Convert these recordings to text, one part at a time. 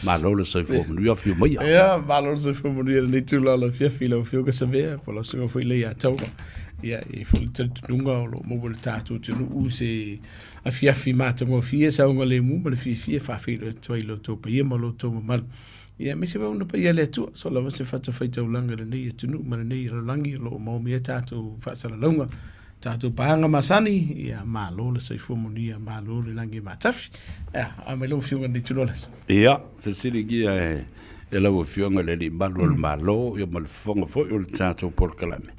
malo le sai fo manu fio mai ia malo se fo manu le tula la fia filo fio que se vea por la singa foi le ia tau ia e foi tunga lo mo le tatu tunu u se a fia fi mata mo fia sa ngo le mu le fia fa filo toi lo to pe mo lo to mal ia me se va una pe le tu so la se fa fai tau langa le nei tunu ma le nei langi lo mo me tatu fa sa la longa tatu panga masani ia malo le sai fo monia malo le langi matafi a me lo fio ngani tulolas ia te siri gia e la wo fio ngale li malo ia mal fonga fo il tatu por kalame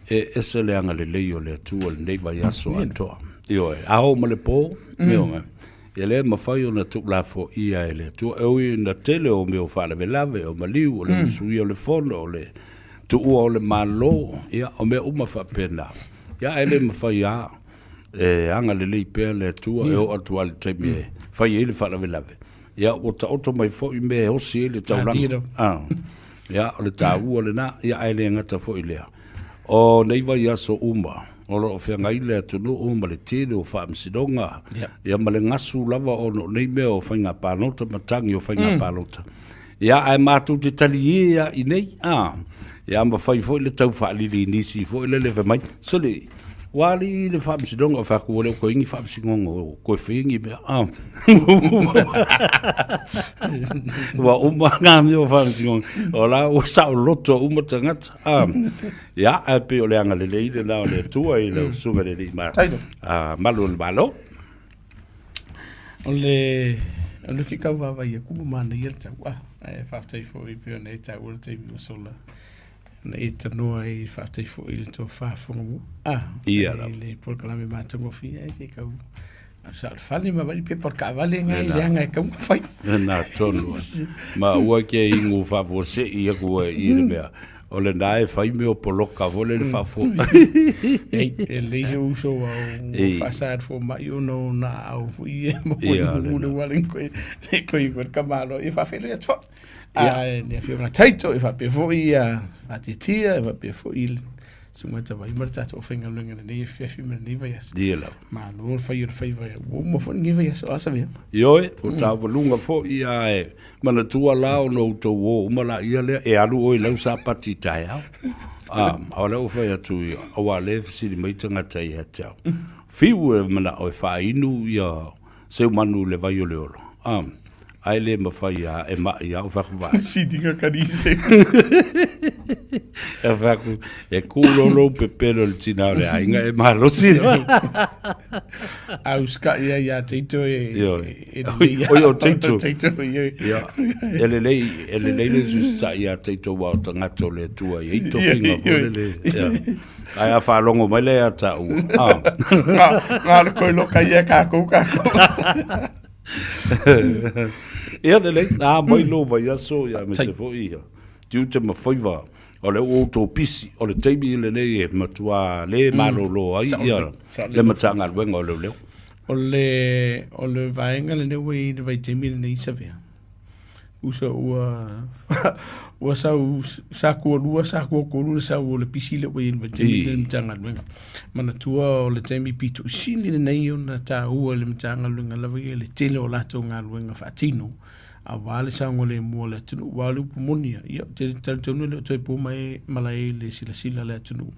e se le anga le leio le tu le nei vai aso anto io ao male po meo ele ma fai ona tu la fo ia ele tu e na tele o meo fa le lave o maliu o le sui o le fono o le tu o le malo ia o me uma fa pena ia ele ma fai a anga le lei pe le tu e o atu al teme fai ele fa le lave ia o ta auto mai fo i me o si le tau lang ia o le tau o le na ia ele ngata fo ile o nei vai aso uma o lo fe ngai le tunu o male tele o fa msidonga ia male ngasu lava o no nei me o fainga panota matangi o fainga panota ia ai matu te talia i nei ia ma fai fo le tau fa li nisi fo le le mai so le wali le fa msidonga fa ko le ko ingi fa msingongo ko fingi me wa uma ngam yo fa msingongo o la o sa loto uma tangata ia a pe o le anga le le na le tua i le sunga le ma malo malo o le ki ka va ia ku ma na ia ta wa fa tai fo i pe na ta o te bi sola na ita no ai fa tai fo i to fa fo ia le por kala me mata mo fi ai se ka sa fali ma vali pe por ka vale ngai le ngai ka fai na tonu ma ua ke ingu fa vo se ia ku i le mea o le nai fai me o poloka vole le fa fo ei le jo so o fa sa fo ma io no na au i mo le wale ko i ka malo i fa fe le fo ne fio na taito e fa pe fo i fa titia e fa pe fo il sumata vai marta to fenga lunga ne fi me ne vai as diela ma no fa ir fa vai o mo fo ngi vai as asa via yo o ta lunga fo i mana tua la o no to o mala ia le e alu o le sa patita ya ora o fa ya tu o wa le si mai tanga tai ha tau fiu mana o fa inu ya se manu le vai o le olo ai le ma fa ya e ma ya o fa va si diga canise e fa ku e culo lo pepelo il cinale ainga e malo si auska ya teito o teito ya ele le justa ya teito wa tanga tole tua e to finga vole ai a fa longo mai le ata ko lo ka ya ka ko ia le mai lo vai aso ia me se fo ia tu te ma foi va o le auto pisi o le teibi le le matua le malo lo ai ia le matanga wenga o le vaenga le ne we vai temi le isa vea usa ua sa ko lua sa ko sa o le pisi le we vai temi le matanga wenga mana tua o le temi pitu sini le nei ona ta ua le matanga wenga la vai le tele o lato nga wenga fatino a wale sa ngole mo le tunu walu pumonia ia te tonu le toi po mai malai le sila le tunu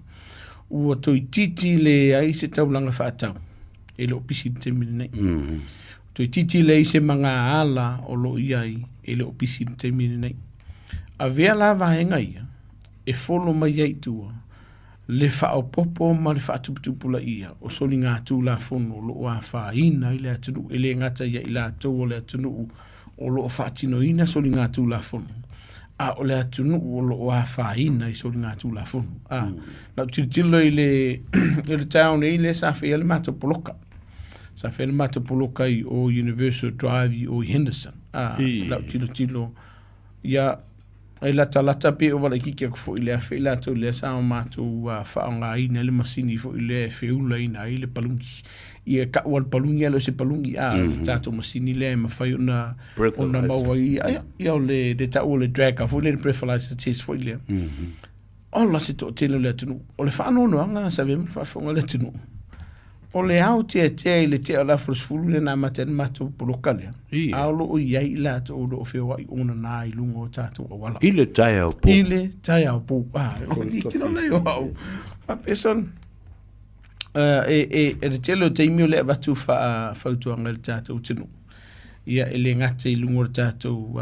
ua toi titi le ai se taulanga fatau e lo pisi te mine toi titi le se manga ala o lo iai e lo pisi te mine a vea la vaenga ia e folo mai ai tua le fa o popo ma le fa tupula ia o soli ngā tu la fono lo a fa ina ile tunu ele ngata ia ila tu le tunu o lo fatino ina soli ngā tu la fono o le atunu o lo a fa ina i soli ngā tu la fono na tilo ile town ile sa fe le mato poloka sa fe le mato poloka i o Universal Drive o Henderson la tilo ya ai la talata pe o wala kiki ko fo ile a fe la to le sa mato fa nga ina le masini fo ile fe ula ina ile palungi ia ka wal palungi lo se palungi tato masini le ma fa una ma ia le de ta o le drag fo le preference test fo ile o la se to tele le tunu o le fa no nga sa ve fa fo le tunu o le au te le te ala frusfulu le na maten matu poloka le. Aolo o iai la to o whio ai ona na i lungo o tātou a wala. Ile tai au po. Ile tai au po. O di kino nei o au. A peson. E le telo te imio le avatu whautuanga le tātou tinu. Ia ele ngate i lungo le tātou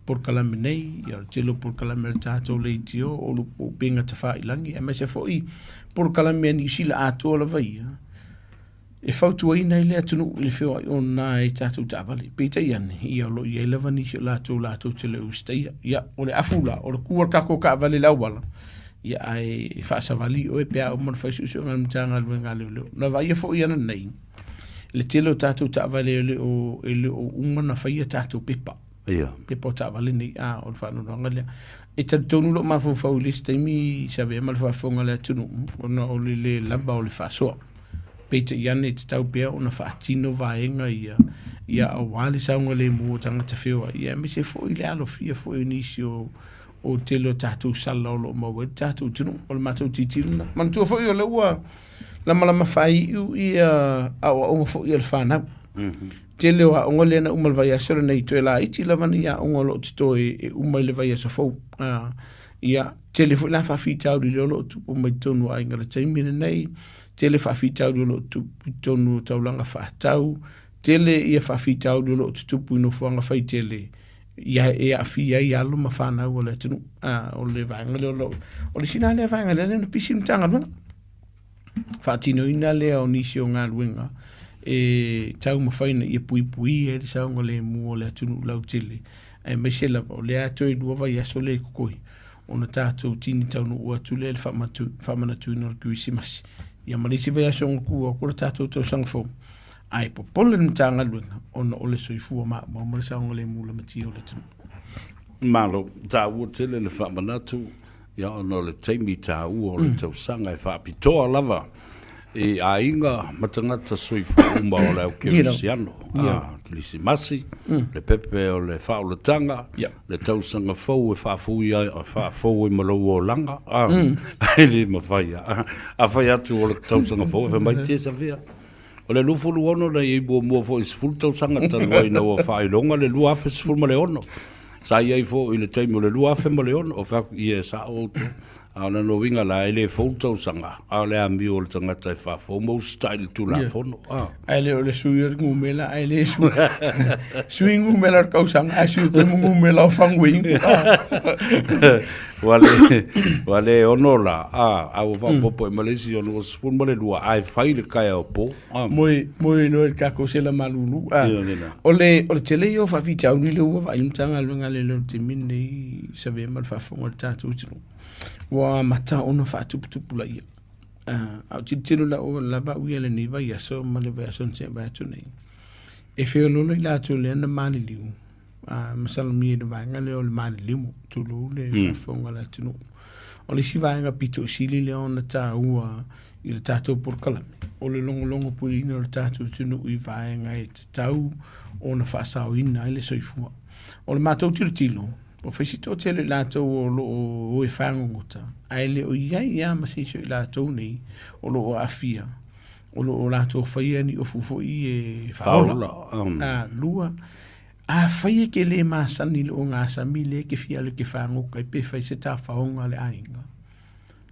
porkalame nei. Ia le telo porkalame le tātou le itio. O lupo benga te wha ilangi. E me se fo i porkalame ani sila atua la vai. E whautua ina i lea tunu i le whio ai ona e tātou tāwale. Peta iane, ia lo i e lewa nisi o lātou te leo steia. Ia, o le afula, o le kua kako ka vale lau wala. Ia ai whaasawali o e pia o mana whaisusi o ngā mtanga alwe ngā leo leo. Na vai e fo iana nei. Le telo tātou tāwale e leo umana whaia tātou pepa. Ia. Pepa o tāwale nei, o le whanonanga lea. E tonu lo mawhau le steimi sawe e malwhafonga lea tunu. O le lamba o le whaasoa. Peter Iane te tau pea o na whaatino vaenga ia a wale saunga le mua tanga te whiwa. Ia me se fo i le alo fia fo i nisi o telo tātou sala o lo maua. Tātou tunu o le mātou titiruna. Mantua fo i o le ua la malama whai iu i a onga fo i al whanau. Tele o a onga lena umal vai asera nei to e la iti lavani ia onga lo tito e umai le vai asa fau. Ia tele fo i la whawhitau li lolo tupu mai tonu a inga le taimine nei. Tele whawhitau lo tonu taulanga whaatau. Tele ia whawhitau lo tupu ino fuanga whai tele. Ia e a whia i alo ma whanau o le tunu. O le vanga le o le sina le vanga le na pisi mtanga luna. Whaatino ina lea o nisi o ngā luenga. E tau ma whaina ia pui pui e le saunga le mua o le tunu lau tele. E meisela o le ato e lua vai aso le kukoi. O na tātou tini taunu ua tule le whamanatu ina o kuisi masi. Ia malisi vai aso ngukua o kura tātou tau sangfo. Ai po pole ni tanga luenga o na ole soifua ma mara saunga le mula mati o le tunu. Malo, tā ua tele le whamanatu, ia ono le teimi tā ua o le tau sanga e whaapitoa lava. E a inga matangata soifua umba o le au kerisiano. Lisi masi, le pepe o le whaulatanga, le tau sanga fau e whaafou e malau o langa. Ai le mawhaia. A whai atu o le tau sanga fau e mai tia sa vea. O le lufulu ono le i bua mua fo i sifulu tau sanga tanua ina o whailonga le lua afe sifulu ma le ono. Sa iai fo i le taimo le lua afe ma le ono o whaku i e sa o tu. A na no winga la ele foto sanga a le ami o le tangata e fa fo mo style tu la fono ele o le suir ngumela ele swing ngumela ka sanga a su ngumela fangwing wale onola a o va popo e Malaysia no spun male lua ai fai le kai o po moi no el ka ko se la malunu o le tele yo fa fita ni le o va imtanga le ngale le timini sabe mal fa fo ta tu wa mata ono fa tupu la ia au titino la o la ba wi le ni va ia so ma le va son se ba tu nei e fe lo la tu le na mali liu masal mi de va ngale o le mali liu tu lo le fa fonga la tu o le si va nga pito sili le on ta ua il tato por kalame o le longo pulino le tato tu no i va nga e tau ona fa sa o ina le soifua o le matou tilo o fesito tele lato o e whangunguta. Aile o ia masiso i lato nei o lo o afia. O lo o lato whaia ni o fufo i e whaola. Lua. A whaia ke le maasani le o ngā sami le ke fia le ke whanguka i pe whai se ta whaonga le ainga.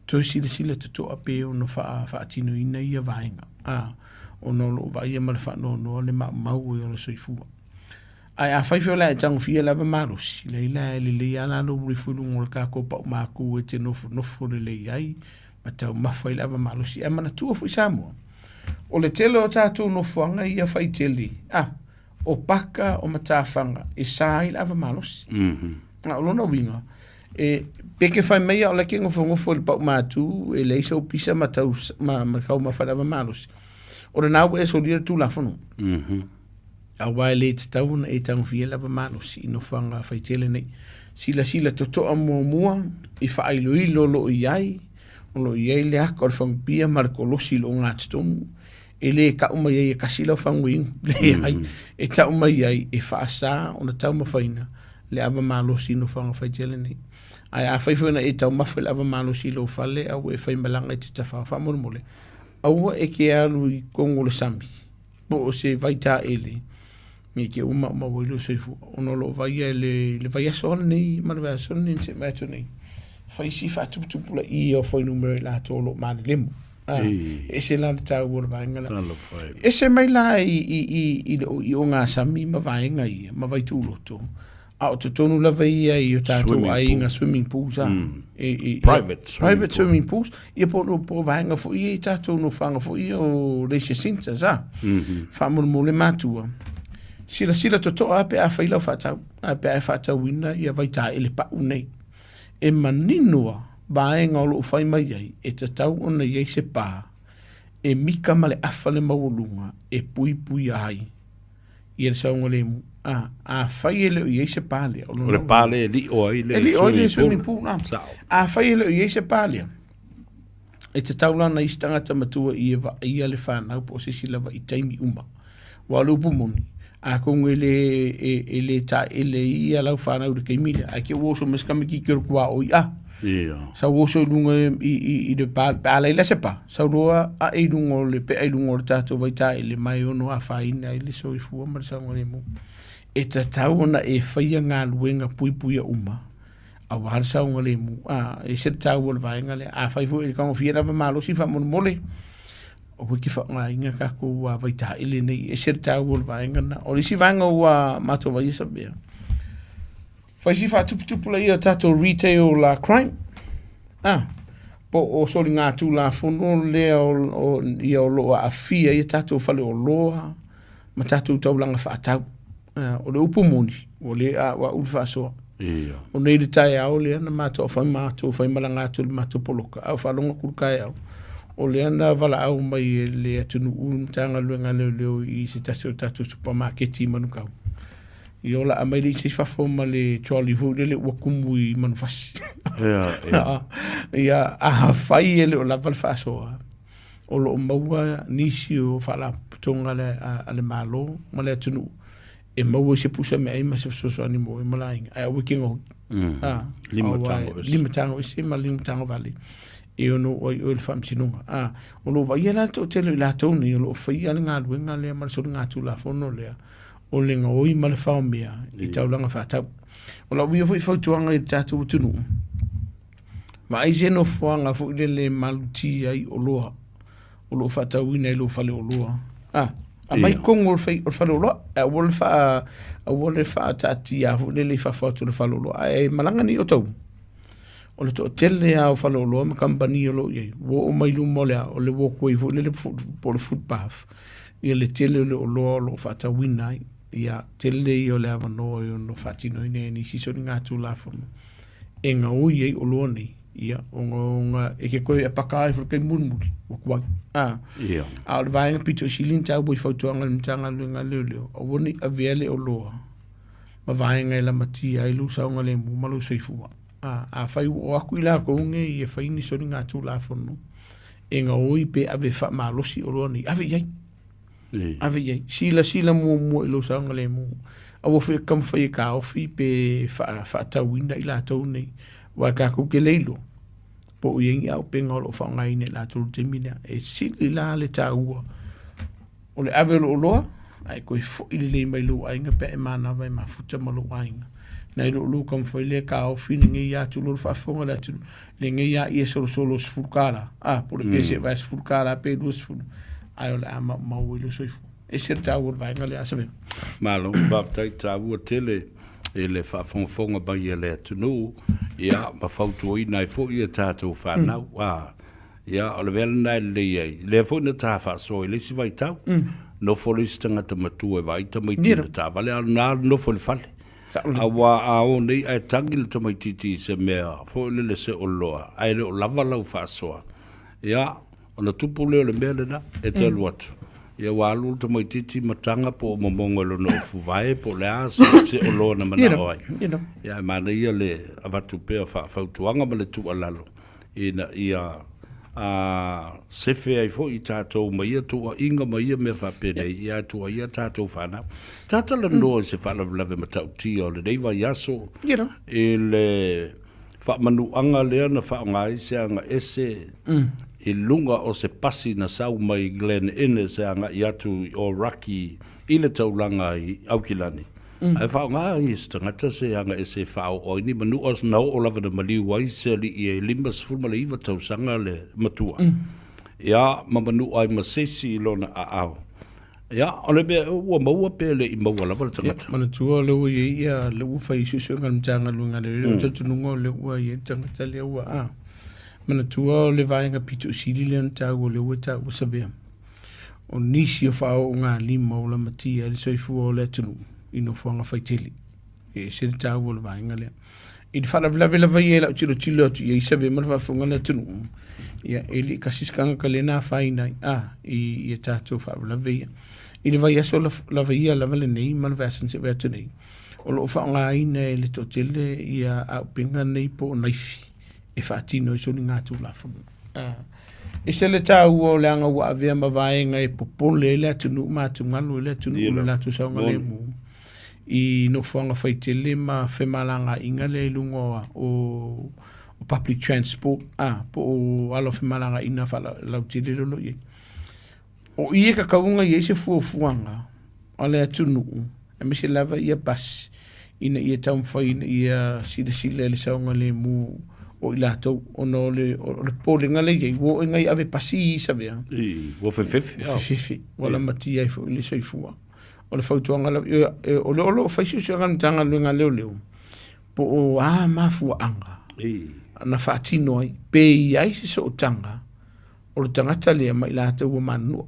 Toi sila tutoa pe o no whaatino ina ia vaenga. O no lo vaia ma le whanono le mau e o le soifua. Ai a fai fiola e tangu fia lava marusi. Leila e le ana lo rifuru ngol ka ko pa maku e te nofo le ai. Ma tau mawhai lava marusi. E mana tua fui Samoa. O le tele o tātou nofuanga ia fai tele. O paka o matawhanga. E sai lava marusi. O lona winga. E peke fai meia o le ke ngofo le pa matu. E leisa o pisa ma tau ma kau mawhai lava marusi. O le nau e so lira tu lafono. A wale te tauna e tangu fia lava manusi ino whanga whaitele nei. Sila totoa mua i whaailu i lo i ai. O lo i ai le haka o le whangpia marikolosi lo ngā titomu. E le ka umai ai e kasila o whanguing. Le ai e ta umai ai e whaasa o na tau mawhaina. Le ava manusi ino whanga whaitele nei. Ai a whaifuena e tau mawhai ava manusi lo whale au e whaimalanga i te tawha whamormole. aua e ke alu I kongo le sami. Po o se vaita ele. Ngi ke uma wailu soifu. Ono lo vaia le vaia soana nei, ma le vaia soana nei se mai nei. Faisi whatuputupula I o whai numere la tolo mani lemu. E se la le tau ora vaenga la. E se mai la I o ngā sami ma vaenga I, ma vai tūloto. A o tonu lava ia I o tātou ainga swimming pools a. Private swimming pools. Ia po vaenga fo I tātou no whanga fo I o leisure centers a. Whamuru mo le mātua. Sila toto a pe a whailau whatau. A pe a whatau wina ia vai tā ele pa unei. E maninua vaenga o lo whai mai ai. E tatau ona iei se pā. E mika male awhale maulunga. E pui ai. Ia le saunga le mu. A whai ele o iei se pālea. O le pālea li o ai le swimming pool. A whai ele o iei se pālea. E tatau lana I stangata matua ia le whanau po se silawa I taimi uma. Wa lupu moni. A kongo ele ta ele ia lau whanau de keimile. A ke woso meskame ki kiro kua o ia. Sa woso lunga I de pālea la sepa. Sa roa a e lungo le pe e lungo le tato vai ta ele mai ono a whaina ele so I fua marisanga le mu. E tatau ona e whaia ngā luenga pui a uma. A warsa unga le mu. E se tau o le vaenga le. A whaifu e kango fia rawa malo si whamon mole. O wiki whanga inga kako ua vai ta ele nei. E se tau o le vaenga na. O le si vanga ua mato vai isa bea. Whai si whatuputupula I o tato retail la crime. Po o soli ngā tū la whono lea I o loa a fia I tato whale o loa. Ma tato taulanga whaatau. O le upu moni. O le a wa ulfa soa. O nei le tai au le ana mato whai malanga atu le mato poloka. Au whalonga kurukai au. O le ana wala au mai le atunu mtanga luenga leo I se tase o tatu supermarketi manukau. I ola a mai le se whafoma le trolley hood le wakumu I manufasi. Ia a whai ele o lava le whasoa. O lo maua nisi o whala tonga le malo ma le atunu. E maua se pusa me ai ma se soso ani mo e malainga. Ai awa kingo. Lima tango e se ma lima tango vale. E ono o le whamsinunga. O lo vai ala to tele la toni. O lo whai ala ngā luenga lea marasori ngā tū la whono lea. O le ngā oi ma le whao mea. I taulanga whātau. O la wia fai whautuanga I tātou tunu. Ma ai se no whanga fo le maluti ai o loa. O lo whātau ina I lo whale o loa. A mai kongo o whale o loa. A wole wha tati a fo le wha whatu le whale o loa. E malanga ni o tau. O le to tele a o whale o loa ma kampani o loa iei. Wo o mailu molea o le walkway fo le footpath. Ia le tele o loa o lo whata winai. Ia tele I o le avanoa I o no whatino ine ni siso ni ngā tū la whanu. E ngā ui ei o loa nei. Ia, o ngā e ke koe a pakai fru kei murmuri. Wakuai. A o le vaenga pito silin tau boi whautuanga le mtanga luenga leo. O woni a veale o loa. Ma vaenga I la matia I lu saunga le mu malu soifua. A whai o aku I la kounge I e whai ni soni ngā tū la whanu. E ngā ui pe ave wha malosi o loa nei. Ave iai. Ave iai. Sila mua I lu saunga le mu. A wafu e kam whai e ka ofi pe wha tauina I la tau nei. Wa ka ku ke leilo. Po uyengi au penga o lo whaongai ne la tolu te mina. E sili la le tā ua. O le ave lo loa. Ai koe fo I le mai lo ainga pe e mana vai ma futa ma lo ainga. Nai lo kam whai le ka o fini nge ia tu lo whafonga la tu. Le nge ia I e solo sfurkara. Po le pese vai sfurkara pe lo sfuru. Ai o le ama mauilo soifu. E ser tā ua vai ngale asabe. Malo, baptai tā ua tele. E le whafonga bai e le atunu. Ia, ma whautu I nai fo I a tātou whanau. Ia, o le vela nai le iei. Le fo na tā whaasoi, le si vai tau. No fo le stangata matua e vai tamaiti na tā vale. Al nā no fo le fale. A wā a o nei ai tangi le tamaititi se mea. Fo le se o loa. Ai le o lava lau whaasoa. Ia, o na tupu leo le mea le na. E te alu atu. Ia walu tamaititi matanga po momongo lo no fuvae po le asa se o loa na mana oai. Ia mana ia le avatu pea whautuanga ma le tu alalo. Ia sefe ai fo I tātou ma ia tua inga ma ia me whapene. Ia tua ia tātou whanau. Tātala noa se whanau matau tia o le reiwa yaso. E le whamanu anga lea na whaongai se anga ese. I lunga o se pasi na sau mai Glen Innes se anga i atu o Raki i le taulanga i Aukilani. Ai whao ngā i stangata se anga e se whao o ini manu os nau o lava na maliu wai se li i e limas fulma le iwa tausanga le matua. Ia ma manu ai masesi i lona a au. Ia, ole be ua maua pe le i maua lava le tangata. Mana tua le ua ia le ua whai susu ngamtanga lunga le reo tatununga le ua ia tangata le ua a. Mana tua o le vaenga pito sili le antau o le ua ta ua sabea. O nisi o whao o ngā lima o la matia le soifua o le atunu i no whanga whaiteli. E se le tau o le vaenga lea. I te whalavilawe lawa i e lau tilo tilo atu i sabe mana whafunga le atunu. Ia e li kasiskanga ka le nā whainai i e tātou whalavilawe ia. I le vai aso lawa ia lawa le nei mana vasan se vea tunei. O lo whaanga ina e le totele i a au pinga nei po o naifi. E whaatino i soni ngātu la whamu. E se le tau o le anga ua avea mawaenga e popole le atunu mātu nganu le atunu ule latu saunga le mu. I no whanga whaitele ma whemalanga inga le lungoa o public transport. Po o alo whemalanga ina whala lautele lolo i. O ie ka kaunga i eise fuafuanga o le atunu. E me se lava ia basi. Ina ia taumwhaina ia sida le saunga le mu. O i lātou, ono le pōlenga le iei, wo ingai ave pasi i sabea. Wo whewhiwhi. Whewhiwhi, wala mati ai fo i le soifua. O le whautuanga la, o le olo whaisusu anga tanga luenga leo leo. Po o mafua anga. Na whaatino ai, pe i ai se so o tanga. O le tangata lea mai lātou wa manua.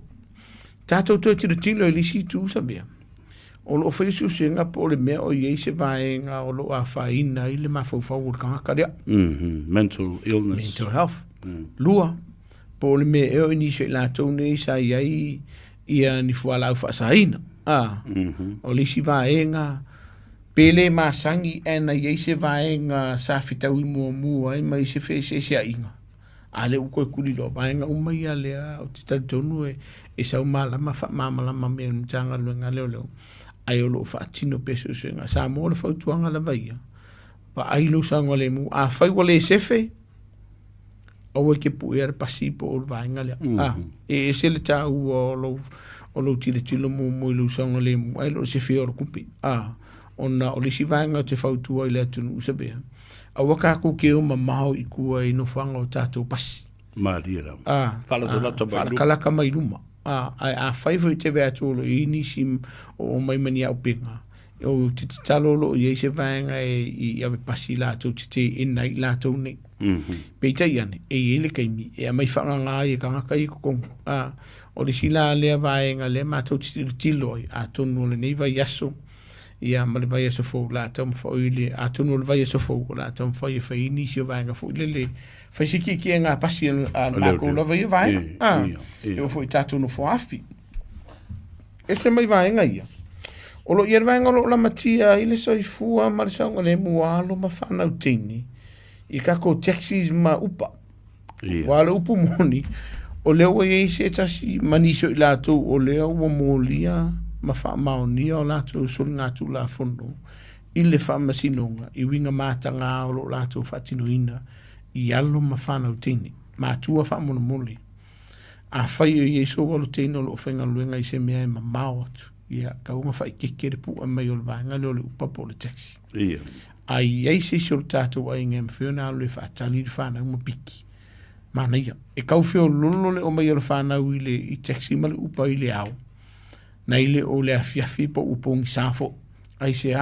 Tātou toi tiro tilo i lisi tū sabea. O lo whaisu senga po le mea o iei se vaenga o lo a whaina i le mawhauwhau o le kangakarea. Mental illness. Mental health. Lua. Po le mea eo inisio i lātou nei sa iai ia ni fualau whaasaina. O le si vaenga pele masangi ena iei se vaenga sa fitau i mua ai mai se whee se se inga. Ale uko e kuli lo vaenga umai a lea o te tautonu e sau malama wha mea mtanga luenga leo. Ai o lo whaatino peso suenga. Sa mo le whautuanga la vaia. Pa ai lo sanga le mu. A whai wale sefe. O e ke pu e pasi po o vaenga lea. E se le tau o lo tilo mo i lo sanga le mu. Ai lo sefe o kupi. Ona o le si vaenga te whautua i le atunu usabea. A waka ko ke o mamao i kua i no whanga o tātou pasi. Maria rau. Whala kalaka mai luma. A whaifo i te wea tōlo i nisi o mai mani au pinga. O te talolo i eise vaenga i awe pasi lātou te ina i lātou nei. Peita i ane, e ele kaimi, e a mai whanga ngā i kangaka i kukongu. O le sila lea vaenga lea mātou te tilo i a tonu le nei vai aso. Ia male vai aso fōu lātou mwhaoile, a tonu le vai aso fōu lātou mwhai e whai nisi o vaenga fōu lele. Whai siki ki e ngā pasi a nākou la vai e vaenga. E o fōi tātou no fō afi. E se mai vaenga ia. O lo ier vaenga lo la matia i le soifua ma le saunga le mualo ma whanau teini. I kako taxis ma upa. Wale upu moni. O leo e se tasi maniso i lātou o leo wa molia ma wha maonia o lātou suri ngātu la fondo. I le wha masinonga. I winga mātanga o lo lātou whatino ina. I alo ma whanau teini. Mātua wha mona mole. A whai o Iesu walo teina o lo whainga luenga i se mea e ma mao atu. Ia, ka unga whai kekere pu a mai o le vanga leo le upapo le taxi. Ai iei se soro tātou ai ngam whiona alo le whaatali le whanau ma piki. Mana ia, e kau whio lolo le o mai o le whanau i taxi ma le upa i le au. Na ile o le afiafi po upongi safo. Ai se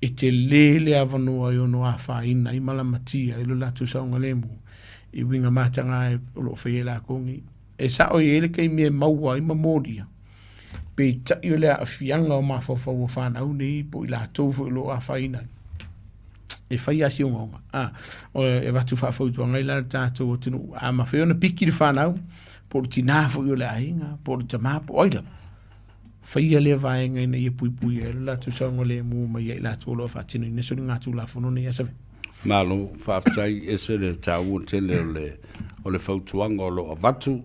e te le avanoa i ono a whaina i malamatia i lo latu saunga lemu. I winga matanga e o lo whaela kongi. E sa o i ele kei mea maua i mamoria. Pe tai o le a fianga o mawhawhau o whanau nei po i la tofu i lo a whaina. E whai asi o ngonga. O e watu whawhautua ngai la tātou o tinu. A mawhaiona piki di whanau. Po ro tinafu i o le ainga. Po ro tamapo oila. Whai a lea vaenga ina i pui pui e la tu saunga le mu mai e la tu lo whatinu. Ine sori ngā tu la whono nei asawe. Malo whaftai e se le tāu te le o le whautuanga o lo a watu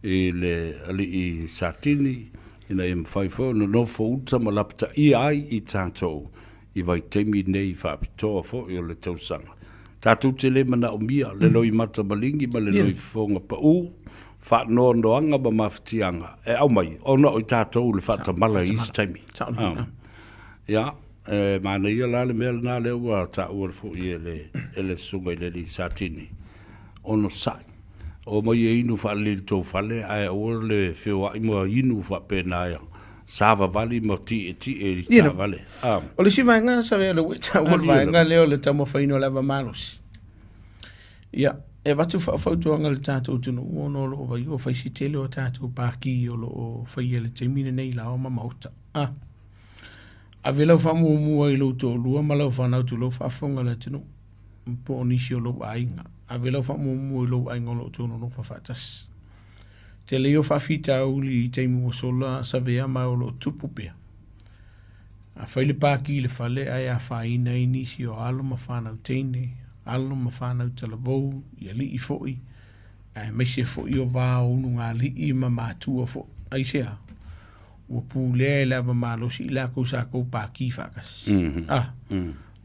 i le ali i Satini ina i mwhaifo no whauta ma lapta i ai i tātou i vai teimi nei whapitoa fo i o le tausanga. Tātou te le mana o mia, le loi mata malingi, ma le loi fonga pa u, wha no noanga ma mawhitianga. E au mai, ona o tātou le whata mala i istaimi. Ia, mana ia la le mea nā le ua tā ua le fo i ele sunga i le li sātini. Ono sai. O mai e inu wha le tō whale, ai o le whiwa i mua inu wha pēnā ia. Sava vali mo ti e ta vale. O le si vaenga sa vea le weta ua vaenga leo le tamo whaino lava manos. Ia, e watu whautuanga le tātou tunu uono lo vai o whaisi tele o tātou pāki o lo o whaia le teimine nei la o mamauta. A velau whamu mua i lo tō lua ma lau whanau tu lo whafonga le tunu po o nisi o lo ainga. A velau whamu mua i lo ainga o lo tūno no whawhatas. Te leo whawhita uli i teimu o sola sa vea mai o lo tupu pia. A whaile pāki le whale ai a whaina i nisi o alo ma whanau teine, alo ma whanau talavou, i a li i fōi, a meise fōi o vā unu ngā li i ma mātua fōi. Ai sea, ua pūlea e lava mālosi i lākou sākou pāki whakas.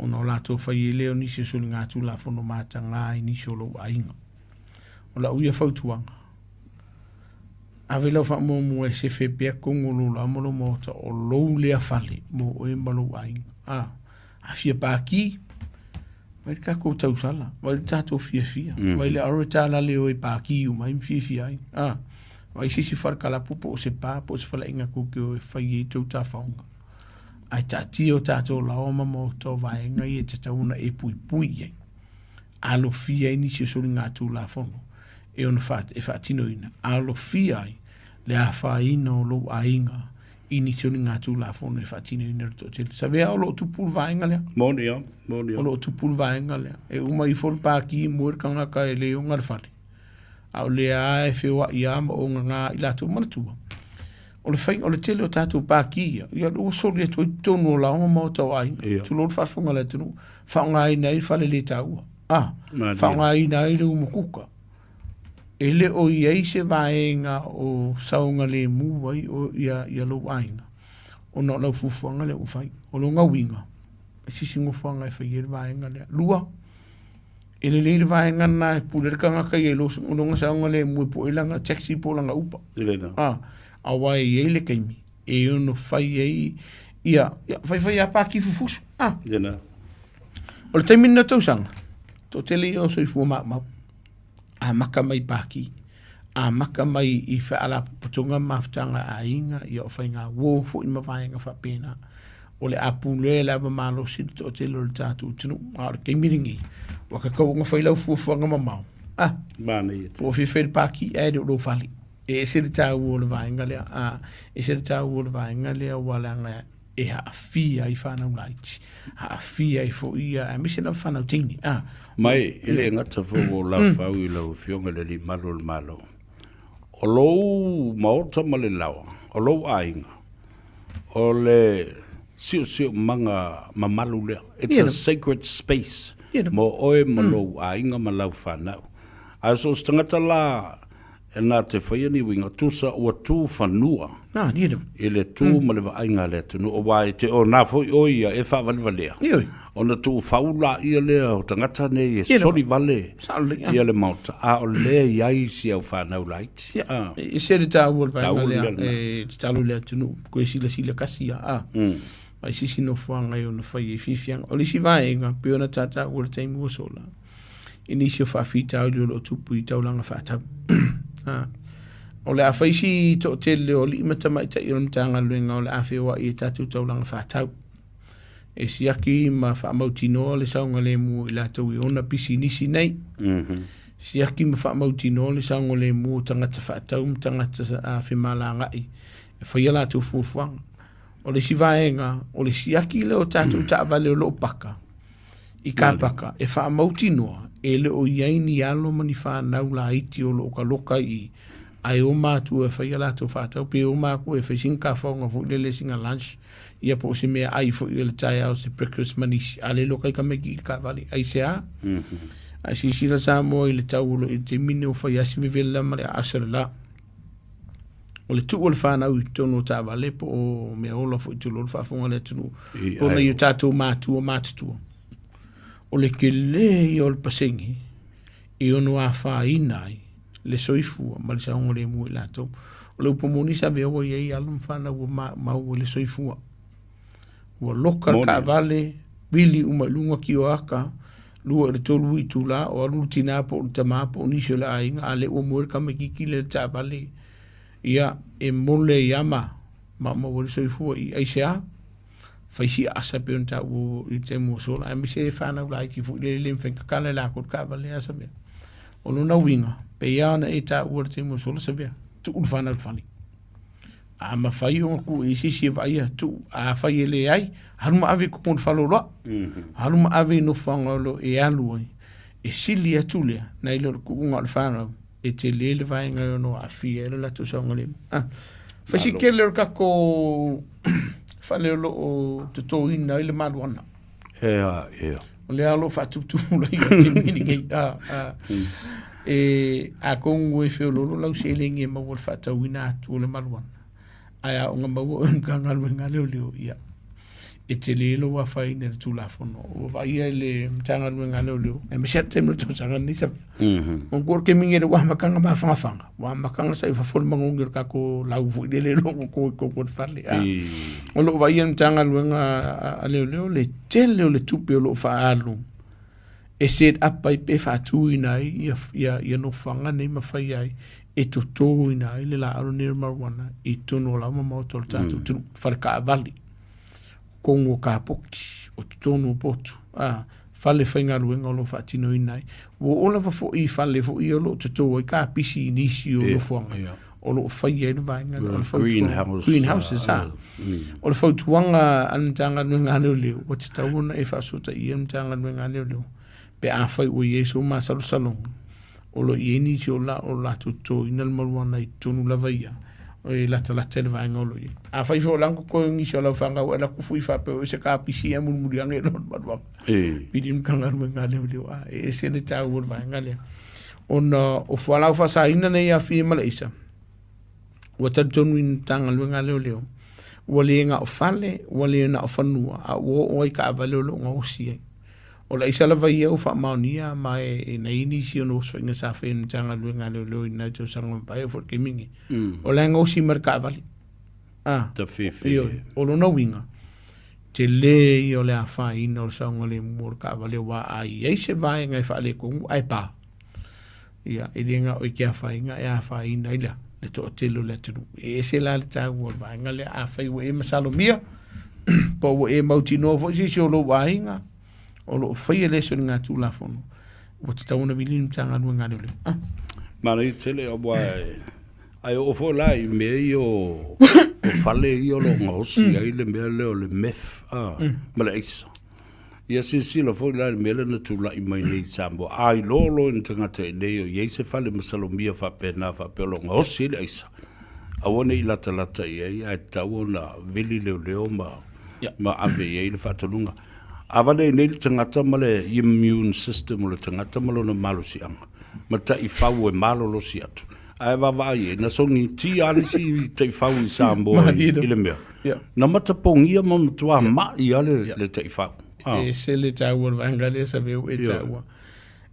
O no lātou whai e leo nisi o soli ngā tū la whono māta ngā i nisi o lo ainga. O la uia whautuanga. A vela fa mo mo se fe pe kongolo la mo mo ta o lo le afale mo o embalo ai a fia pa ki vai ka ko tau sala vai ta to fia vai le arota la le o pa ki o mai fia ai vai si far kala popo se pa po se fala inga ko ke o fai to ta faunga ai ta ti o ta to la o mo to vai nga i te tauna e pui alo fia ini se so nga tu la fono e on fat e fatino ina alo fiai le afa ina o lo ainga ini tuni ngā tū la fono e fatino ina to te sa vea o lo tu pul vaenga lea moni o lo tu pul vaenga lea e uma i fol pa ki muer kanga ka e le o ngar fali au le a e fewa i ama o ngā i la tu manatua o le fain o le tele o tātou pa ki ia lo soli e toi tono la o mau tau ainga tu lo fafunga le tunu faunga ina i fale le taua faunga ina i le umukuka e le o iei se vaenga o saunga le muwai o ia lo ainga. O no lau fufuanga le ufai. O lo ngawinga. E sisi ngofuanga e whai e le vaenga le. Lua. E le le vaenga na e pulerika ngaka i e lo nga saunga le muwe po ilanga taxi po langa upa. A wai e le kaimi. E ono whai e ia. Whai a paki fufusu. O le taimina tausanga. To tele o soi fua mau. A maka mai paki, a maka mai i whaala patunga maftanga a inga i o whainga wōfo i mawhainga whapena. O le apu lea lava malo sito o te lor tātou tunu. A ora kei miringi, waka kaunga whailau fuafuanga mamau. Po whiwhai paki e de o lo whali. E sere tāu o le vaenga lea, e sere tāu o le vaenga lea walanga e haafia i whanau laiti. Haafia i fo ia, e misi na whanau teini. Mai, ele ngata fōgo la whau i lau fionga le li malo le malo. O lou maota ma le lawa, o lou ainga, o le sio manga mamalu lea. It's a sacred space. Mo oe ma lou ainga ma lau whanau. A so stangata la e nā te whaiani winga tusa ua tū whanua. E le tū ma le ainga le tunu. O wai te o nā fwoi oia e wha vale valea. O na tū whaula ia lea o tangata nei e sori vale. Ia le mauta. A o lea iai si au whanau laiti. E sere tā ua le vaenga lea. E talu lea tunu. Koe sila kasi a. Ai sisi no whanga i o na whai e whiwhianga. O lisi vaenga pe ona tata ua le taimu o sola. E nisi o whawhita o lo tupu i taulanga whatau. O le awhaisi to tele o li imata mai ta iron tanga luenga o le awhewa i tatu taulanga whatau. E siaki ma whaamautino le saunga le mu i la tau i ona pisi nisi nei. Siaki ma whaamautino le saunga le mu tangata whatau, tangata a whimala ngai. E whaiala tu fuafuanga. O le sivaenga, o le siaki le o tatu ta vale o lo paka. I ka paka, e whaamautinoa. E le o iaini alo mani whanau la iti o lo ka loka i ai o mātu e whai ala tō whātau pe o māku e whai sinka whaunga fo le singa lunch ia po se mea ai fo i le tai au se breakfast manisi a le loka i ka meki i ka vali ai se a a si sila sa mo i le tau ulo i te mine o whai asi me vela mare a asara la o le tu o le whanau i tono tā vale po o mea ola fo i tulo le whafunga le tunu po na i o tātou mātu o mātutua o le ke le i o le pasengi i ono a whaina ai le soifua ma le saonga le mui lato o le upomoni sa vea wa iei alum whana ua mau le soifua ua loka ka vale bili umalunga ki o aka lua le tolu i tula o alu tina po o tama po o nisio le ainga a le ua muere ka mekiki le ta vale ia e mole yama ma le soifua i aisea faisi asa pe on ta u i te mo sola a mi se whana ulai ki fu le whenkakana la kot ka vale asa mea o luna winga pe iana e ta ua te mo sola sa mea tu ulfana ulfani a ma fai o ku i sisi vai tu a fai le ai haruma ave ko kon falo lo haruma ave no fanga lo e alu e sili atule na ilo ku ngal fanga e te le vai nga no a fiel la tu songa le fa si keller ka ko fale lo o to ina ile malwana o le alo fa tu lo i te mini ge a kongo e fe lo la uselinge ma wol fa ta wina tu le malwana aya unga mawo nganga leo ia e te lelo wa fai ne tu la fono o vai le mtanga leo e me set tem to sanga ni sa on gor ke minge wa makanga ma fanga wa makanga sa fa fol mangongir ka ko la u de lelo ko farle o lo vai mtanga leo le tele le tupe lo fa alu e set up pai pe fa tu inai ia no fanga nei ma fai ai e to ina ile la aro ni marwana i tono la mama o tol tatu tu fale ka vali kongo ka poki o tono potu fale fainga luenga lo fatino inai wo ola fo i fale fo i lo to ka pisi inisi o lo fonga o lo fai e vainga o lo greenhouse o lo fotu wanga antanga nuenga le o te tauna e fa sota i antanga nuenga le pe a fai o yeso ma salong o lo ieni si o la to ina le maluana i tonu la vaia o e la le vaenga o lo i a fai fo lango ko ngi si o la whanga o e la kufui fa pe o se ka pisi e mun muri ange non maluanga pidi mkanga ruenga leo e se le tau o vaenga leo o fuala ufa sa ina nei a fi Malaysia o ta tonu in tanga ruenga leo o le nga o fale o le na o fanua a o i ka avale o lo nga o si o la isa la vai o fa maunia mai na inisi no sfinga sa fe tanga luenga leo ina jo sanga pai for kemingi o la ngo si merka vali ta fifi o lo no winga te le o le afa ina o sanga le morka vali wa ai se vai ngai fa le ko ai pa ia e dinga o ke afa inga e afa ina ila le to telo le tu e se la le ta wo vai ngale afa o e masalo mia po o e mauti no fo si o lo wainga o lo fai le so nga tu la fono o te tauna bilin tanga no nga le ma le tele o boa ai o fo la i me o fale i o lo ngosi ai le me le mef ma le isa ia si lo fo la me le na tu la i mai nei sambo ai lo in tanga te nei o ye se fale masalomia fa pena fa pe lo ngosi le isa a wona i lata ia ai tauna vili leo ma ave ye le fa tulunga avale nei tangata male immune system o tangata malo na malo sianga mata I fau e malo lo si atu ai va vai na songi ti ali si te fau I sambo ile mea na mata pongia mo tua ma I ale le te fau e se le tau o vangale sa veu e tau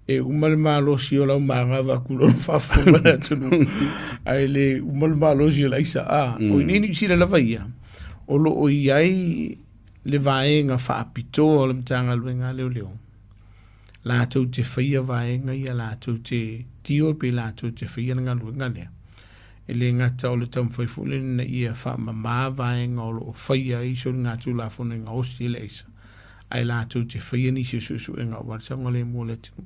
e umal malo si o la manga va kulo fa fu na tu ai le umal malo si la isa o ni si la vaia o lo o iai le vaenga fa apito o le mtanga luenga leo la tau te whaia vaenga ia la tau te tio pe la tau te whaia nga luenga leo e le ngata o le tam whaifule na ia wha ma vaenga o lo whaia iso ngā tu la fone nga osi le isa ai la tau te whaia ni si susu e nga warsanga le mua le tinu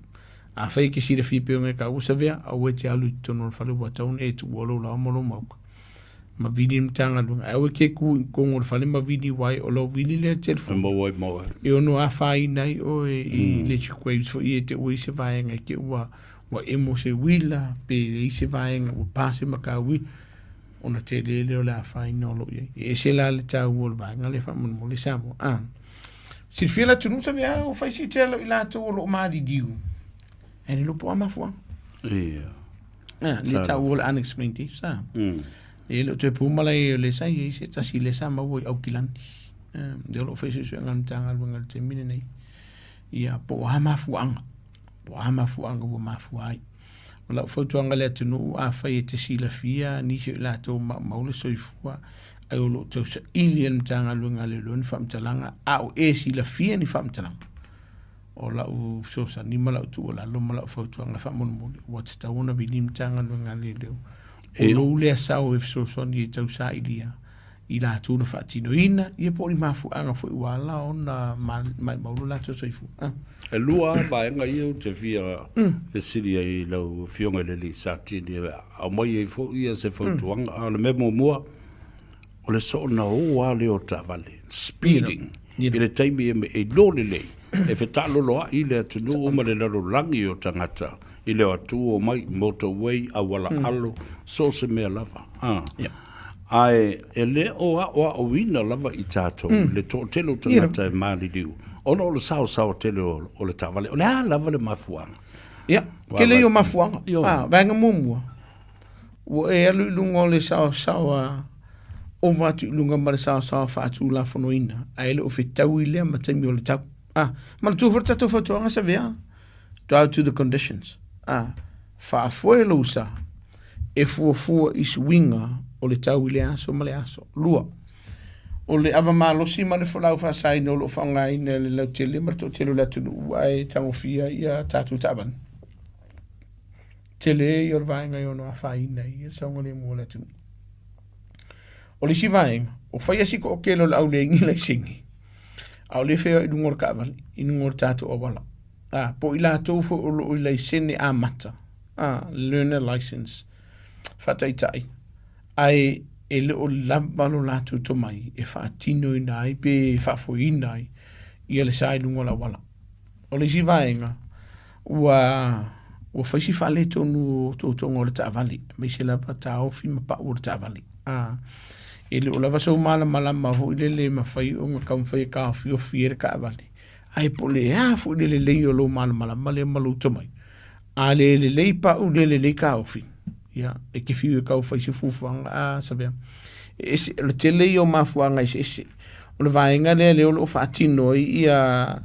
a whai ke si le whipeo me ka usavea a ue te alu I tono whale wataun e tu walo la amalo mauka ma vidi mtanga lunga ai ke ku kongo fale ma vidi wai o lo vidi le telefon mo wai mo e ono a fai nai o I le chukwe fo I te o se vai nga ke wa emo se wila pe I se vai nga o pase maka wi ona te le o la fai no lo e se la le ta wo va nga le fa mo le samo si fila tu nu sa via o fai si te lo ila to lo ma di diu e lo po ma fo le ta wo unexplained sa e lo te pumala e le sai e se tasi le sa ma wo au kilandi de lo fese so ngan tanga lunga te mine nei ia po ha mafuanga wo mafuai la fotuanga le tunu a fai te sila fia ni se la to maule soifua ai o lo to sa alien tanga lunga le lon fam talanga au e sila fia ni fam talanga o la u so sa ni mala tu la lo mala fotuanga fam mon what's ta una bilim tanga lunga le o lo le sa o so so ni to sa ilia i la tu na fatino ina i po ni mafuanga fo wala ona maulu la to soifua e lua ba nga i te fia te siri ai lau fionga le li sa tini a mai e fo ia se fotuanga a le memo mua o le so na o ale o tavale speeding i le taimi e lo le lei e fetalo loa i le atunu o ma le laro langi o tangata i le atu o mai motorway a wala alo so se mea lava ai e le o wina lava i tato le to telo tangata e mali diu ono le sao tele o le tavale o le lava le mafuanga ke le o mafuanga vanga mumua o e alu lungo le sao o vatu lunga ma le sao fatu la fonoina ai le o fetau ile ma temi o le tau ma le tufo tato fatuanga sa vea drive to the conditions fa foi lo sa e fu i swinga o le tau ile aso ma le aso lua o le ava malosi ma le folau fa sai no lo fanga ina le lau tele ma to tele la tunu ai tango fia ia tatu taban tele yor vainga yo no fa ina ia sango le mo la tunu o le si vainga o fa yasi ko kelo la le ngi le singi au le feo i dungor kaval i dungor tatu o wala po ila to fo o le sene a mata learner license fa tai ai e le o lavalo la tu mai e fa tino ina pe fa fo ina i le sai lungo la wala o le si vaenga o fa si fa le tonu to ngol ta vali me se la pata o fi ma pa o ta vali e le o lava so mala ma vo le ma fai o ka fai ka fi o fi ka vali ai po le fo le o lo mala ma le malu to mai le pa o le ka o fi e ke fiu ka fai se fufuanga sabia le tele yo mafuanga ese o le vaenga le o fatino ia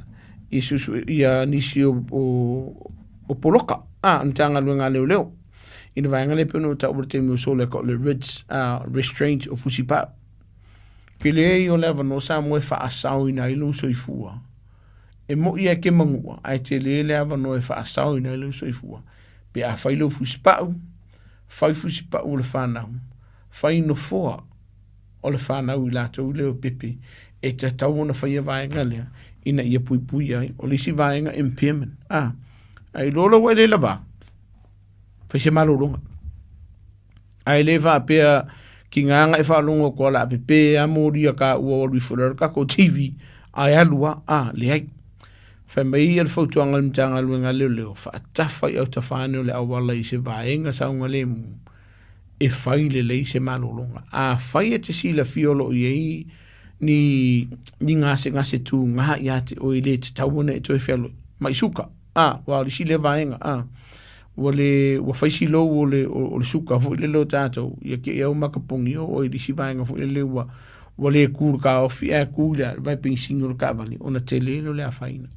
nisi o poloka ntanga luenga leo ina vaenga le peno ta o te mo so le ko le restraint o fusipa pele yo leva no sa mo fa asau ina ilo so ifua e mo ia ke mangua ai tele leva no fa asau ina ilo so ifua pe a failo fusipa fai fusi pa o le whanau, fai no foa o le whanau i lātou leo pepe, e te tau ona whai a vaenga lea, ina ia pui ai, o le si vaenga impairment. Ai lola wai le lava, fai se malolonga. Ai le wha pia ki nganga e whalonga kua la pepe, a moria ka ua o lui wharar ka ko TV, ai alua, le ai. Fai mai al fautuanga le mtanga luenga leo fa tafa i au tafane o le awala i se vaenga saunga le mu e fai le se malolonga fai e te sila fiolo i ei ni ngase tu ngaha i ate o i le te tauana e toi whialo mai suka wa li si le vaenga wa fai si lo o le suka fu le lo tato ia ke iau makapongi o i li si vaenga fu le wa le kuru ka ofi kura vai pinsingo ka vali ona te le lo le a faina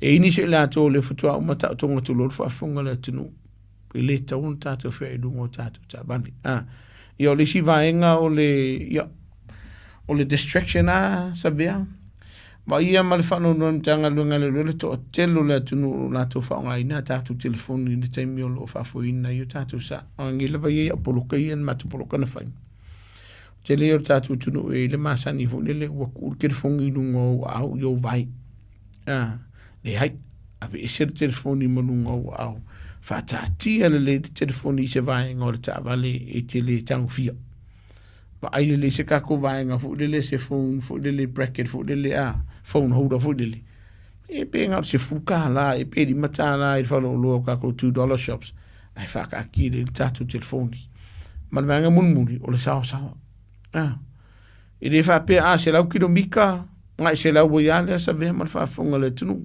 e ini se la to le futua o mata tonga tu lo fa funga le tunu e le taun tato fe dungo tato ta bani io le si vaenga o le distraction sabia ma ia mal fa no tanga lunga le to telo le tunu la to fa nga ina tato telefoni ni time lo fa fo ina io tato sa angi le va ia poloka ia matu poloka na fa tele o tato tunu e le masani fo le wa ku ke fongi lungo au yo vai le hai ave ese telefoni malunga au fa tatia le telefoni se vai ngor ta vale e tele tang fia ba ai le se ka ko vai nga fu le se phone fu le bracket fu le phone holder fu le e pe nga se fu ka la e pe di mata la e fa lo ka ko $2 shops ai fa ka ki le tatu telefoni mal va nga mun o le sa e le fa pe se la ki do mika nga se la wo ya le sa ve mal fa funga le tunu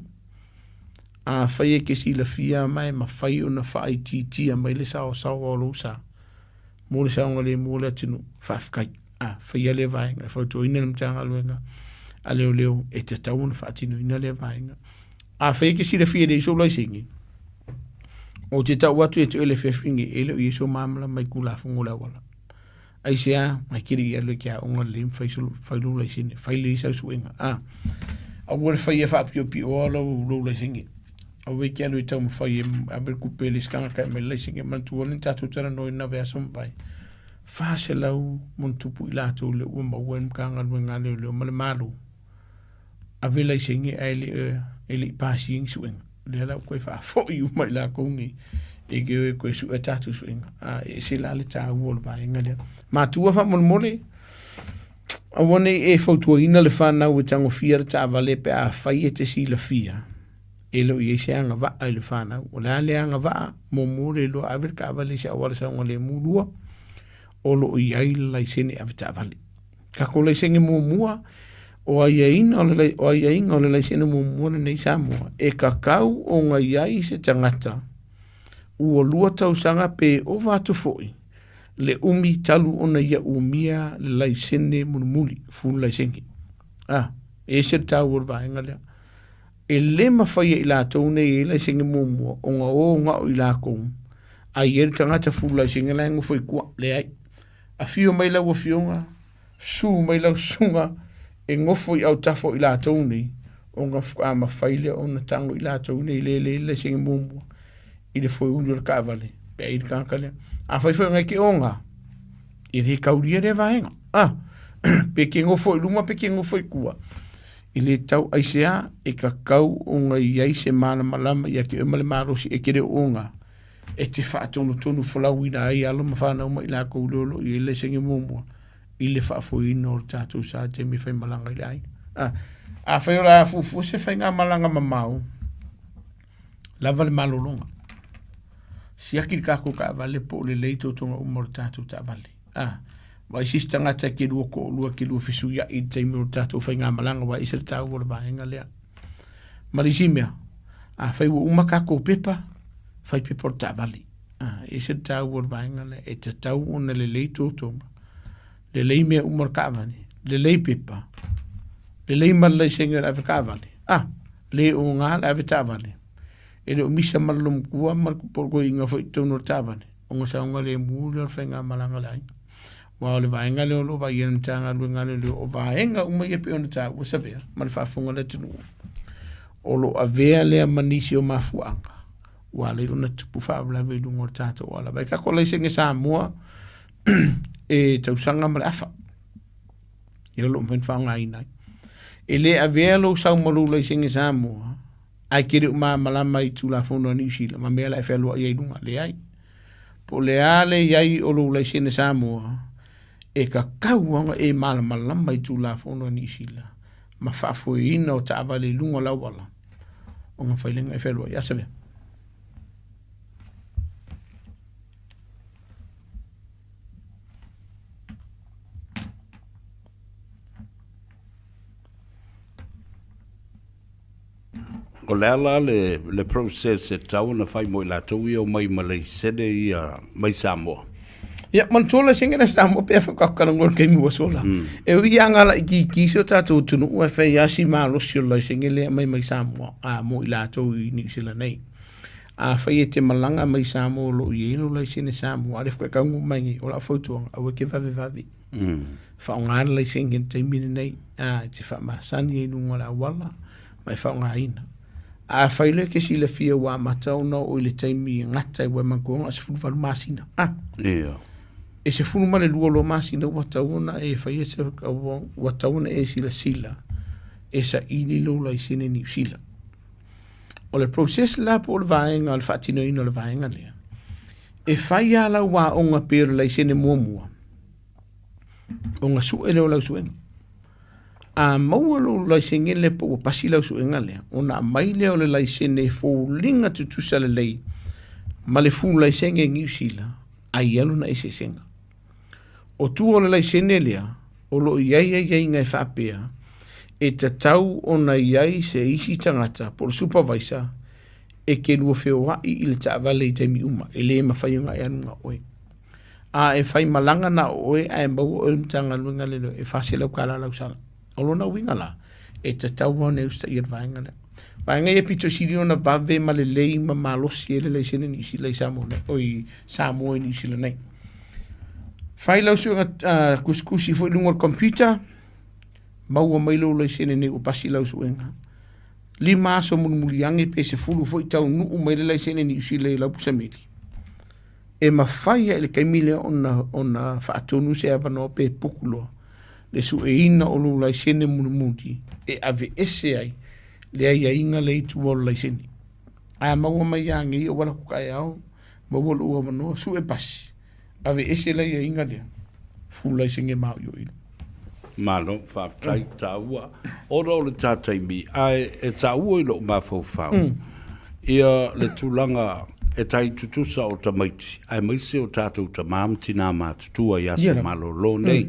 fai ke si la fia mai ma fai ona fai titi mai le sao o lo sa mo le sao le mo le tinu fa kai fai le vai nga fa to ina mtanga luenga a leo e te tau na fa tinu ina le vai nga A whai ke sira fia de iso lai singi. O te tau atu e te ele whiawhingi ele o iso mamala mai kula fungo la wala. Ai sea, mai kiri ia le kia onga le whailu lai singi. Whaile isa suenga. A wale whai e whaapio pi o ala o lai singi. A wei kia lui tau mwhai e awer kupe le skanga kai mai lai singi. Mantu wale tatu tera noi na vea sampai. Whaase lau montupu i lato le ua mauen mkanga lue ngale le o male malu. A wei lai singi a ele i pasi ing suenga. Le ala koe wha fo i umai la kongi e ge koe su e tatu suenga e se la le tā ua le vaenga lea ma tua wha mole a wane e fautua ina le whanau e tango fia re tā vale pe a whai e te si la fia e lo i e se anga vaa i le whanau o le ale anga vaa mo mole lo a ver ka vale se awara sa unga le mulua o lo i ai lai sene a vita vale ka ko lai senge mo mua o ai aina o le laisena mumuna nei Samoa e kakau o ngai ai se tangata ua lua tausanga pe o vatu foi le umi talu ona ia umia le laisene munumuli fulu laisengi e se tau ur vaenga lea e le mawhaia i lātou nei e laisengi mumua o ngā o i lākou ai e tangata fulu laisengi lai ngofoi kua le ai a fio mai lau a fionga su mai lau sunga e ngofo i au tafo i lātou nei, o ngā whakaama whaile o na tango i lātou nei, le singe mumua, i le fwoi undu ka avale, pe i kākale. A whai ngai ke onga, i re kauria re vahenga. Pe ke ngofo i luma, pe ke ngofo i kua. I le tau aisea, e ka kau o ngai iai se mana malama, i a ke umale marosi e kere onga, e te whaatono tonu whalau ina ai alo ma whanau ma i la koulolo, i le singe mumua. I le whaafoina o tātou sa te mi whai malanga i lai. A whai ora a fufu se whai ngā malanga mamau. Lava le malolonga. Si akiri kako ka vale po le leito tonga umor tātou ta vale. Wa isi tangata ke lua ko lua ke lua fisu ya i te mi o tātou whai ngā malanga wa isa tāu o le vahenga lea. Marisimea. A whai ua umakako pepa, whai pepa o ta vale. Isa tāu o le vahenga lea. E te tau o na le leito tonga. Le lei mea umar kaavani, le lei pipa, le lei malai senga ave kaavani. Le o ngā ave tāvani. E le o misa malum kua marku porko inga fo itono tāvani. O ngā saunga le mūri o whainga malanga lai. Wa o le vaenga le o lo vai ena tanga lue ngā le o vaenga umai e pe ona tā ua savea, ma le whaafunga le tunu. O lo avea lea manisi o mafuanga. Wa le ona tupu whaavla ve lungo tātou ala. Vai kako lai senga Samoa, e tausanga mara afa. Ia lo mwen whaunga inai. E le avea lo sau maru lai singe Samoa, ai kere uma malama i tula fono a New Zealand, ma mea la e whelua i lunga le ai. Po le ale iai o lo lai singe Samoa, e ka kauanga e malama i tula fono a New Zealand, ma whaafoi ina o taava le lunga lawala. O ngā whailenga e whelua i asawea. O le ala le process e tau na whai mo i la tau i o mai malai sede i mai Samoa. Ia, mantola singa na Samoa pe whakakara ngor kei mua sola. E ui angala i ki so tātou tunu ua whai asi mālosi o lai singa lea mai Samoa mo i la tau i New Zealand nei. A whai e te malanga mai Samoa lo i elo lai singa Samoa a le whakakangu mai o la whautuanga a wake vavi. Whaongara lai singa te mine nei te whamasani e nunga la wala mai whaonga ina. A whaile ke si le fia wa matau no o le taimi ngata i wema konga se funu walu masina. E se funu male lua lo masina watauna e whaia se watauna e sila. E sa ili lo la isene New Zealand. O le process la po le vaenga le whaatino ino le vaenga lea. E whaia la wa onga pero la isene muamua. Onga su ele o la suenga. A maua lo laisenge le po pasi lau su engale ona mai le o le laisene fo linga tutusa le lei ma le fu laisenge New Zealand ai alu na ese senga o tu o le laisene lea o lo iai ngai whapea e te tau ona iai se isi tangata por supervisor e ke lua wheo i le taavale i te mi uma e le mawhaiunga e anunga oe a e whai malanga na oe a e maua o le mtanga luenga le e whase lau kala lau sala. O lona winga la, e te tau wane usta i advaenga le. Vaenga ia pito siri ona vave ma le lei ma malosi ele le sene ni sila i Samoa nei. Oi Samoa ni sila nei. Fai lau suenga kuskusi fo ilunga computer. Maua mailo le sene nei upasi lau suenga. Lima aso muliange pe se fulu fo i tau nuu maile le sene ni sila i lau pusamili. E mawhaia ele kaimile ona whaatonu se awanoa pe pukuloa. Le su e ina o lo lai sene muti. E ave ese ai. Le ai inga le itu o lai sene. Aia maua mai ange i o wala kukai au. Maua lo ua manoa su e pasi. Ave ese lai ai inga lea. Fu lai sene mao yo ina. Malo, whaatai tāua. Ora o le tātai mi. Ai e tāua i lo mawhau whau. Ia le tūlanga e tai tutusa o tamaiti. Ai maise o tātou tamam tina mātutua i aso malo lo nei.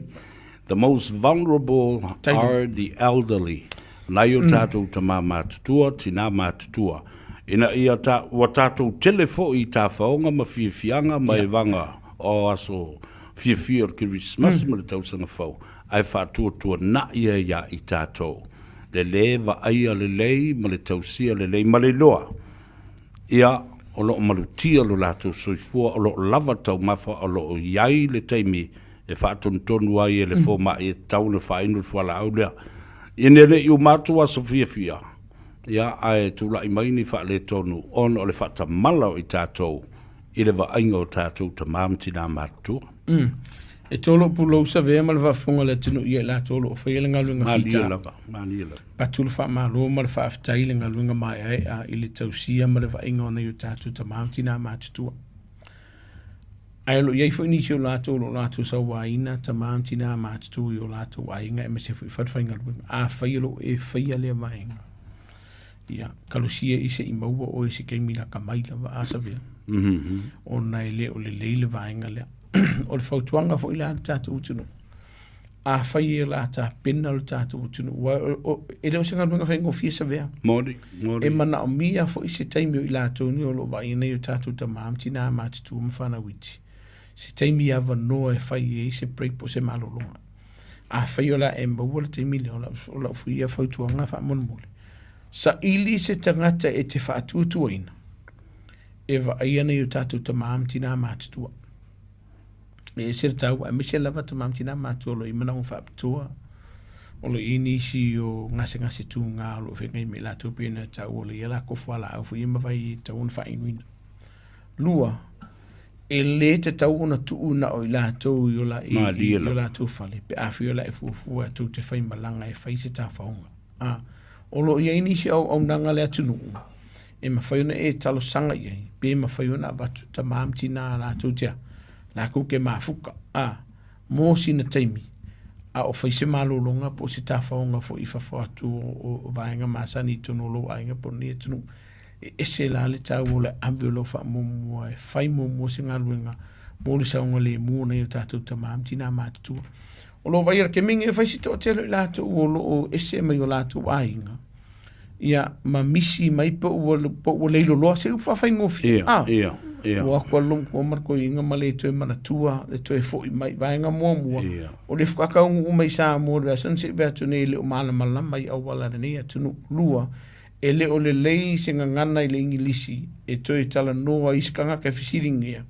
The most vulnerable are the elderly. Nai o tātou tamam mātutua, tina mātutua. Ina ia wa tātou telefo i tā whaonga ma fiafianga ma e wanga o aso fiafia o Christmas ma le tausanga whau. Ai whātua na ia i tātou. Le lewa aia le lei ma le tausia le lei ma le loa. Ia o lo malutia lo lato soifua o lo lava tau mafa o lo iai le taimi e whaatontonu ai e le fōma e tau le whainu le whala au lea. Ine le iu mātua sa fia. Ia ai tula i maini wha le tonu on o le whata malau i tātou i le wa ainga o tātou ta mamti nā mātua. E tolo pulo sa vea ma le wafunga le tinu ia la tolo o whaile ngā luenga whita. Mani lava. Patulu wha mālo ma le whaaftai le ngā luenga mai ai a i le tausia ma le wainga o nei o tātou ta mamti nā mātua. Ai lo iai fo inisi o lato lo lato sa waina ta mamti nā mātua i o lato wainga e mese fo i whatwhainga luenga. A whailo e whaia lea wainga. Ia, kalosia i se i maua o e se keimila ka maila wa asa vea. O nai le o le leile wainga lea. O le whautuanga fo i la tātou utunu. A whai e la tā pena o le tātou utunu. E leo se ngā runga whaingo fia sa vea. Mori. E mana o mia fo i se taimi o i la tōni o lo vai nei o tātou ta maamti nā mātitu o mwhana witi. Se taimi awa noa e whai e se break po se malolonga. A whai o la e maua le taimi leo o la fui a whautuanga wha monmole. Sa ili se tangata e te whaatuatuaina. E wa aia nei o tātou ta maamti nā mātitua. E se tau a mise lava ta mamti na mātua lo i mana un whaaptua. O lo inisi o ngase tū ngā lo whengai me la tūpina tau o le iala kofwala au fu ima vai tau un whainuina. Lua, e le te tau ona tuu na o i la tau i o la tau whale. Pe awhi o la e fuafua tau te whai malanga e whai se tā whaonga. O lo ia inisi au nanga le atunu. E ma whaiona e talo sanga iai. Pe ma whaiona watu ta mamti na la tau tea. La kuke mafuka mo sina taimi a o faise malolonga po se tafaonga fo i fafatu o vaenga masani tono lo ainga po ni tunu e se la le tau o le avelo fa mo e fai mo se ngaluenga mo le saunga le mo na yo tatu tamam tina matu o lo vai ke minge faise to tele la to o lo ese mai o la to ainga ia ma misi mai po o le lo se fa fai ngofi Wa kwa lom ko marko inga male to mana tua le to fo mai vaenga mo o le fka u mai sa mo le san se be to ne le mala mai au wala ne tunu lua ele o le lei se ngana i le ingilisi e to i tala noa iskanga ka fisiringia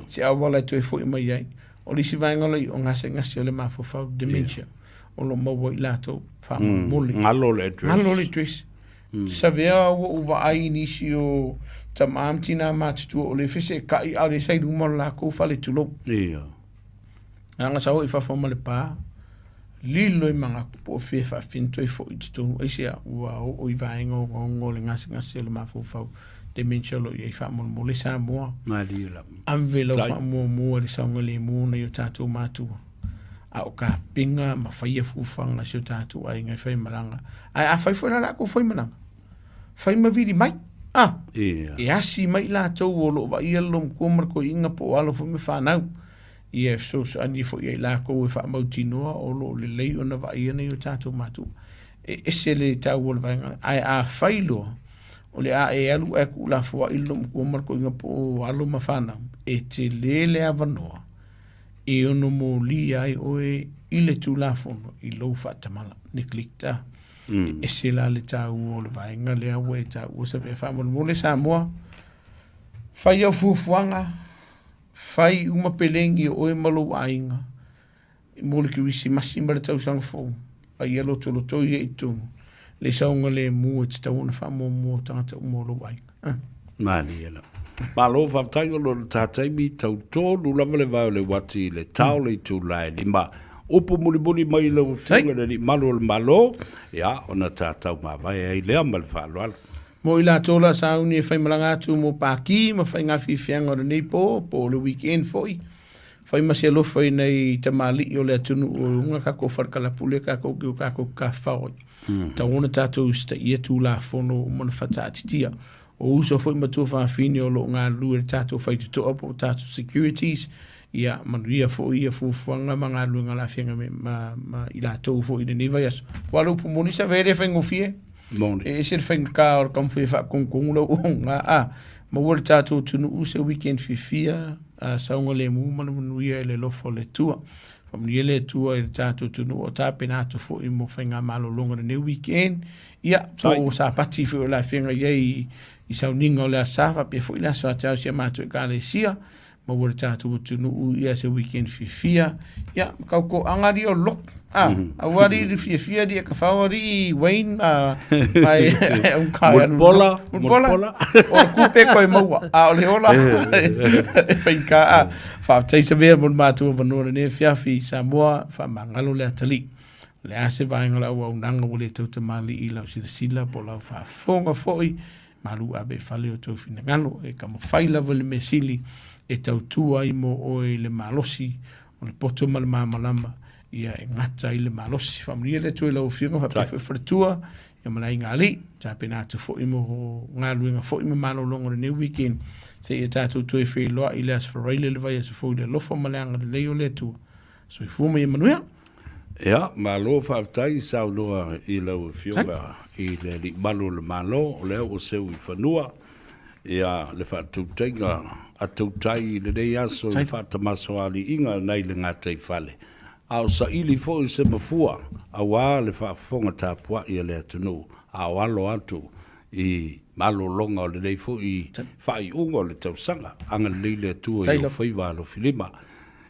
se au wala to fo mai ai o le si vaenga le o ngase o le mafo fa dementia o lo mo i lato fa mole ngalo le twist sa vea o va ai inisi o ta maamti nā mātitua o le fese kai au le saidu mo la kou fale tulo. Ia. Anga sa o i whawhoma le pā. Lilo i manga kupo o whewha whinto i fo i titonu. Eisia ua o i vaenga o ngongo le ngasi le mawhau dementia lo i ei whamono mo le sa moa. Mali la. Amve lau whamoa le saunga le muna i o tātou mātua. A o ka pinga ma whaia fufanga si o tātou ai ngai whai maranga. Ai a whaifona la kou whai maranga. Whai mawiri mai. E asi mai la tau o lo wa ia lom kumar ko inga po alo fu me whanau. I e so ani fo ia la ko e wha mautinoa o lo le lei o na wa ia nei o tātou mātu. E ese le tau o le vainga. Ai a whailoa o le a e alu e ku la fo i lom kumar ko inga po alo ma whanau. E te lele a wanoa. E ono mo li ai o e ile tu la fono i lo whatamala. Niklikta. e se la le tau o le vaenga le awe tau o se wha mo le Samoa fai au fuafuanga fai uma pelengi o e malo ainga mo le kiwisi masi mara tau sang fo ai alo tolo toi e tu le saunga le mu e tau na wha mo tangata umolo ainga mani ela ma lo fa tai lo tatai mi tau tolu lava le vai le wati le tau le tu lai lima upu muli mai le ufunga le malo ya ona tatau ma vai ai le amal fa lo mo ila tola sauni e fai malanga atu mo paki ma fai ngafi fianga o nei po le weekend foi fai masi alo fai nei tamali o le atunu o unga kako farkala pule kako ka fao ta ona tatou sta ia tu la fono mo fata atitia o uso foi matu fa fini o lo nga lu tatou fai to opo tatou securities ia manuia fo ia fu fuanga manga lu nga la fianga ma ila tou fo ina neva yas walu pumoni sa vere fai ngofie e se fai ka or kam fa kong lo nga ma wor tatou tunu uso weekend fifia sa ngole mu manuia le lo fo le tua famili le tua e tatou tunu o tapena to fo i mo fai nga malo longa ne weekend ia to sa pati fo la fianga ye i sa uninga o le asafa pe fo ila sa tau se mato e kale sia ma wore tātou tunu u ia se weekend fifia ia kau ko angari o lok awari di fifia di ka whawari Wayne mai unkai Mutpola o kupe koe maua o le ola whainka whaaftaisa vea mon mātua vanora ne fiafi Samoa whamangalo le atali le ase vaenga lau au nanga wale tauta mali i lau sila po lau whaafonga foi malu abe whale o tau fina ngalo e kamo whaila vale me sili e tau tua i mo o le malosi o le poto ma le mamalama ia e ngata i le malosi whamria le tue lau whiunga whapewhawhatua ia malai ngā li tāpena atu fo i mo ngā luenga fo i mo malo longo le new weekend se ia tātou tue whi loa i le asfareile le vai asa fo i le lofa maleanga le leo le tua so i fuama i manuia ia malo whaatai sau loa i lau whiunga i le li malo le malo o leo o seu i whanua ia le whaatutainga atautai le rei aso i whaatamaso ali inga nei le ngātai whale. Au sa ili fo i se mafua, au a le whaafonga tāpua i le atunu, au alo atu i malo longa o le rei fo i whai unga o le tausanga, anga le le atua i o whaiwa alo filima.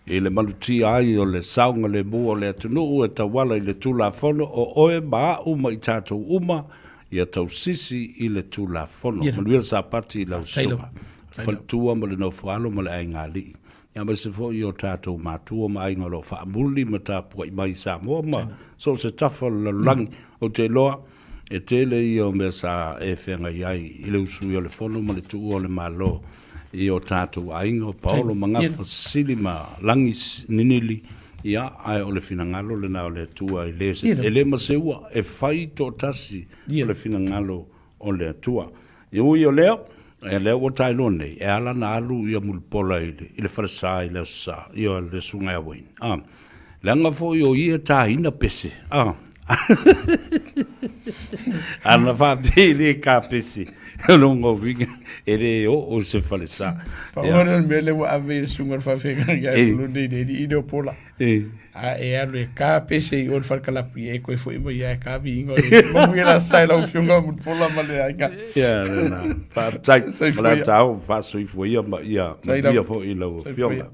I le maluti ai o le saunga le mua o le atunu e tawala i le tula fono o oe maa uma i tātou uma ia tau sisi i le tula fono. Manuia sa pati i lau suma. Faltua ma le no whaalo ma le ainga li. Ia ma se fo i o tātou mātua ma ainga lo whaamuli ma tāpua i mai Samoa ma. So se tafa la langi o te loa e tele i o mea sa e whenga iai i le usui o le fono ma le tuu o le malo i o tātou ainga o Paolo ma ngafa sili ma langi ninili ia ai o le finangalo le na o le tua i lese. E le ma se ua e whai tō tasi o le finangalo o le tua. I ui o leo e leo o tai lone e ala na alu ia mulpola i le farasa i le sa i o le sunga e wain le anga fo i o ia ta ina pese ana fa bile ka pese no ngo vinga e le o se farasa pa ora me le wa ave sunga fa fega ga lune di do pola e alu e ka pese i o farkala pi e ko fo i mo ia ka vinga mo ia sai la fiunga mulpola ma le ainga ya na pa tai la tau fa so i fo ia ma ia fo i lo fiunga